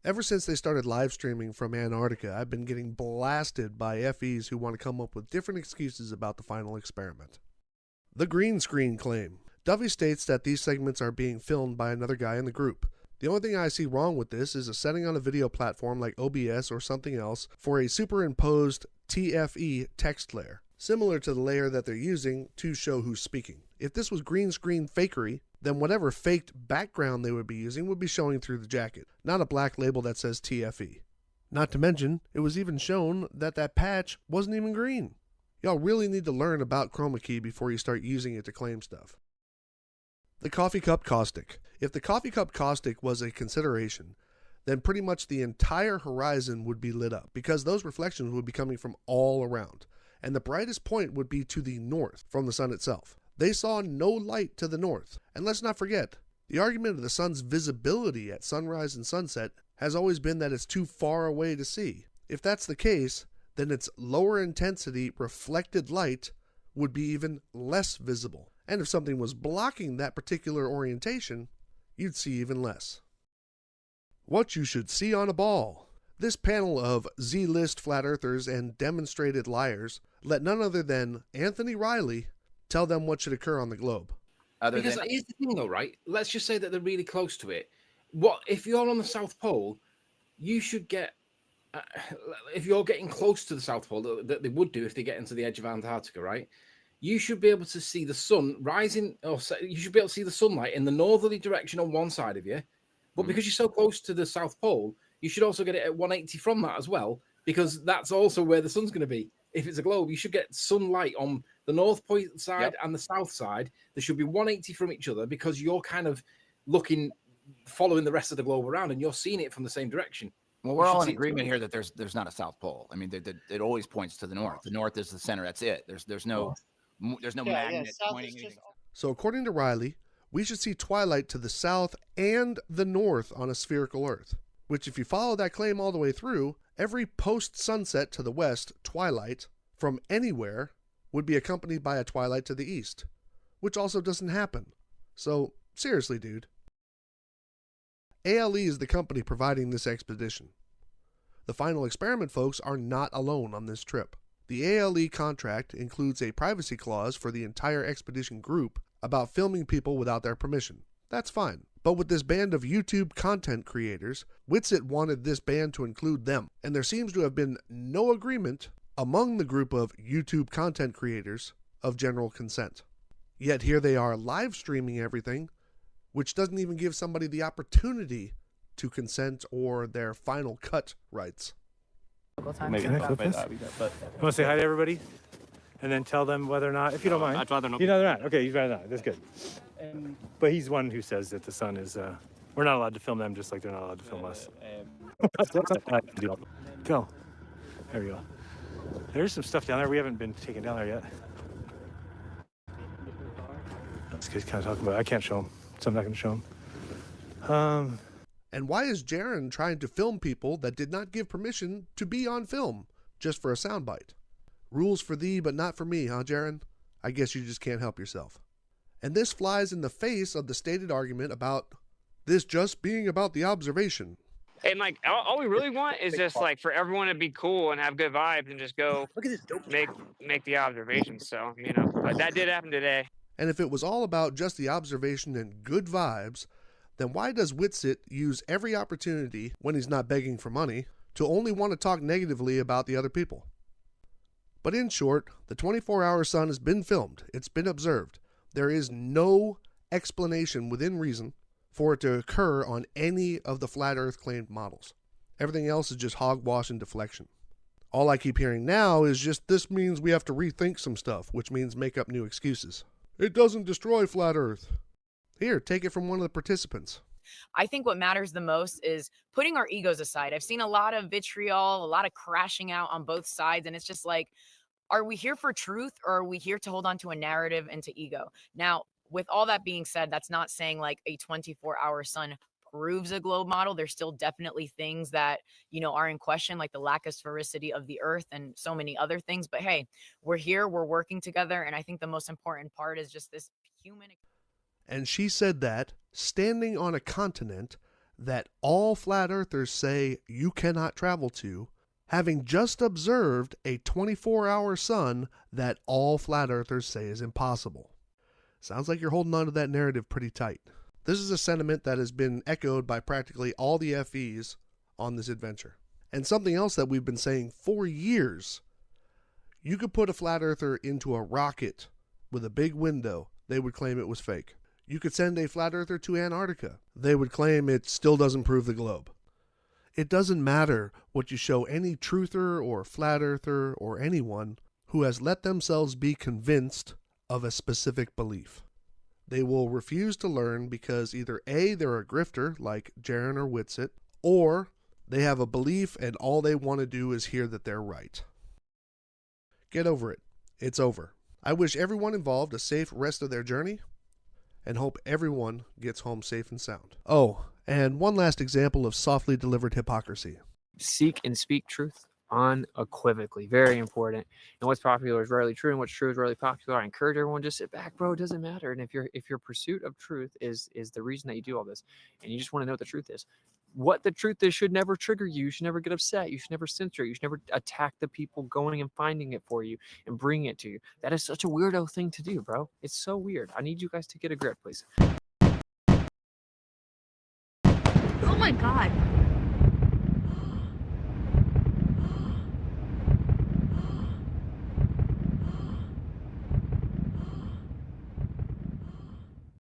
Ever since they started live streaming from Antarctica, I've been getting blasted by FEs who want to come up with different excuses about the final experiment. The green screen claim. Duffy states that these segments are being filmed by another guy in the group. The only thing I see wrong with this is a setting on a video platform like OBS or something else for a superimposed TFE text layer, similar to the layer that they're using to show who's speaking. If this was green screen fakery, then whatever faked background they would be using would be showing through the jacket, not a black label that says TFE. Not to mention, it was even shown that that patch wasn't even green. Y'all really need to learn about chroma key before you start using it to claim stuff. The coffee cup caustic. If the coffee cup caustic was a consideration, then pretty much the entire horizon would be lit up because those reflections would be coming from all around, and the brightest point would be to the north from the sun itself. They saw no light to the north, and let's not forget, the argument of the sun's visibility at sunrise and sunset has always been that it's too far away to see. If that's the case, then its lower intensity reflected light would be even less visible. And if something was blocking that particular orientation, you'd see even less. What you should see on a ball. This panel of Z-list flat earthers and demonstrated liars let none other than Anthony Riley tell them what should occur on the globe. Because here's the thing though, right? Let's just say that they're really close to it. What if you're on the South Pole, you should get, if you're getting close to the South Pole, that they would do if they get into the edge of Antarctica, right? You should be able to see the sun rising, or you should be able to see the sunlight in the northerly direction on one side of you. But because you're so close to the South Pole, you should also get it at 180 from that as well, because that's also where the sun's going to be. If it's a globe, you should get sunlight on the north point side and the south side. There should be 180 from each other because you're kind of following the rest of the globe around, and you're seeing it from the same direction. Well, we're all in agreement here that there's not a South Pole. I mean, it always points to the north. The north is the center. That's it. There's no magnet pointing anything. So according to Riley, we should see twilight to the south and the north on a spherical Earth, which if you follow that claim all the way through, every post-sunset to the west twilight from anywhere would be accompanied by a twilight to the east, which also doesn't happen. So seriously, dude. ALE is the company providing this expedition. The final experiment folks are not alone on this trip. The ALE contract includes a privacy clause for the entire expedition group about filming people without their permission. That's fine. But with this band of YouTube content creators, Witsit wanted this band to include them, and there seems to have been no agreement among the group of YouTube content creators of general consent. Yet here they are live streaming everything, which doesn't even give somebody the opportunity to consent or their final cut rights. Maybe you want to say hi to everybody and then tell them whether or not, if you don't mind. I'd rather not. You'd rather not. Okay, you'd rather not. That's good. But he's one who says that the sun is, we're not allowed to film them just like they're not allowed to film us. Go. There we go. There's some stuff down there. We haven't been taken down there yet. That's good. Kind of talking about it. I can't show them, so I'm not going to show them. And why is Jaren trying to film people that did not give permission to be on film just for a soundbite? Rules for thee, but not for me, huh, Jaren? I guess you just can't help yourself. And this flies in the face of the stated argument about this just being about the observation. And like, all we really want is just like for everyone to be cool and have good vibes and just go make the observations. So, but that did happen today. And if it was all about just the observation and good vibes, then why does Witsit use every opportunity, when he's not begging for money, to only want to talk negatively about the other people? But in short, the 24-hour sun has been filmed. It's been observed. There is no explanation within reason for it to occur on any of the flat Earth claimed models. Everything else is just hogwash and deflection. All I keep hearing now is just this means we have to rethink some stuff, which means make up new excuses. It doesn't destroy flat Earth. Here, take it from one of the participants. I think what matters the most is putting our egos aside. I've seen a lot of vitriol, a lot of crashing out on both sides. And it's just like, are we here for truth or are we here to hold on to a narrative and to ego? Now, with all that being said, that's not saying like a 24-hour sun proves a globe model. There's still definitely things that, are in question, like the lack of sphericity of the Earth and so many other things. But hey, we're here, we're working together. And I think the most important part is just this human. And she said that, standing on a continent that all flat earthers say you cannot travel to, having just observed a 24-hour sun that all flat earthers say is impossible. Sounds like you're holding on to that narrative pretty tight. This is a sentiment that has been echoed by practically all the FEs on this adventure. And something else that we've been saying for years, you could put a flat earther into a rocket with a big window, they would claim it was fake. You could send a flat earther to Antarctica, they would claim it still doesn't prove the globe. It doesn't matter what you show any truther or flat earther or anyone who has let themselves be convinced of a specific belief. They will refuse to learn because either A, they're a grifter like Jaren or Whitsitt, or they have a belief and all they want to do is hear that they're right. Get over it. It's over. I wish everyone involved a safe rest of their journey and hope everyone gets home safe and sound. Oh, and one last example of softly delivered hypocrisy. Seek and speak truth unequivocally. Very important. And what's popular is rarely true, and what's true is rarely popular. I encourage everyone, just sit back, bro. It doesn't matter. And if your pursuit of truth is the reason that you do all this, and you just want to know what the truth is, what the truth is should never trigger you. You should never get upset. You should never censor. You should never attack the people going and finding it for you and bringing it to you. That is such a weirdo thing to do, bro. It's so weird. I need you guys to get a grip, please. Oh my God.